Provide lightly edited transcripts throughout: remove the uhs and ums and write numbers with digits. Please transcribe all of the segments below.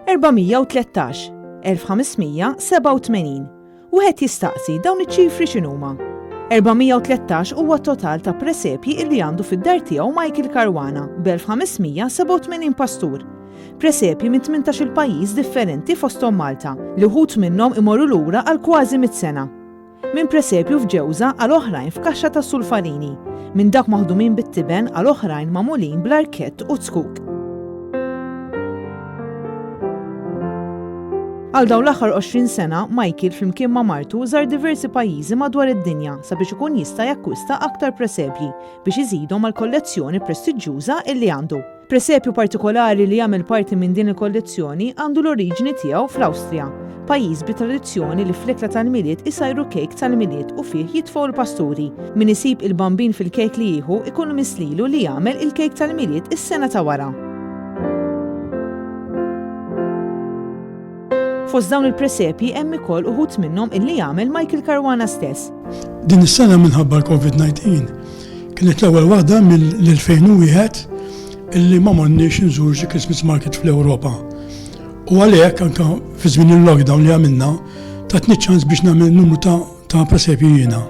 413, 1587. Wieħed jistaqsi dawn iċ-ċifri x'inhuma. 413 huwa t-total ta' presepji illi għandu fid-dar tiegħu Michael Caruana b'1587 pastur. Presepji minn 18 pajjiż differenti fosthom Malta li wħud minnhom imorru lura għal kważi 100 sena. Minn presepju f'Ġewża għal oħrajn f'Kaxxa tas-Sulfarini, minn dak maħdumin bit-tiben għal oħrajn magħmulin bl-arkett u tzkuk. Għal dawn l-aħħar 20 sena, Michael flimkien ma' martu żar diversi pajjiżi madwar id-dinja sabiex ikun jista' jakkwista aktar presepji biex iżidhom mal-kollezzjoni prestiġjuża illi għandu. Presepju partikolari li jagħmel parti minn din il-kollezzjoni għandu l-oriġini tiegħu fl-Awstrija, pajjiż bi tradizzjoni li fl-ikla tal-miliet isajru kejk tal-miliet u fih jitfgħu l-pasturi. Min isib il-bambin fil-kejk li jieħu ikun mislilu li jagħmel il-kejk tal-miliet is-sena ta' wara. Fost dawn il-presepji hemm ukoll uħud minnhom illi jagħmel Michael Caruana stess. Din is-sena minħabba l-COVID-19 kienet l-ewwel waħda mill-2001 illi ma morniex inżur xi Christmas market fl-Ewropa. U għalhekk anke fi żmien il-lockdown li għamilna tatni ċans biex nagħmel numru ta' presepji jiena.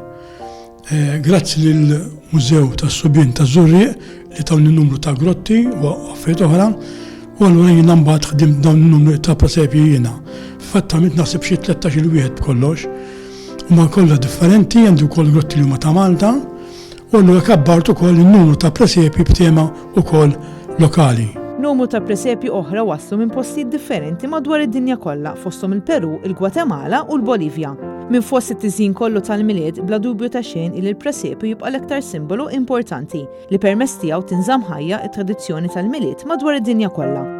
Grazzi lill-Mużew tas-Subien taż-Żurrieq li tawni numru ta' grotti u affarijiet oħra. U allura jiena mbagħad ħdimt dawn in-numru ta' presepji jiena. Fattament naħseb xi 13-il wieħed b'kollox. Huma kollha differenti, għandi wkoll grotti li huma ta' Malta, u allura kabbart ukoll in-numru ta' presepji b'tema wkoll lokali. Numru ta' presepji oħra waslu minn postijiet differenti madwar id-dinja kollha fosthom il-Peru, il-Gwatemala u l-Bolivja. Minn fost it-tiżjin kollu tal-miliet bla dubju ta' xejn il presepju jibqa' l-aktar simbolu importanti li permezz tiegħu tinżamm ħajja t-tradizzjoni tal-miliet madwar id-dinja kollha.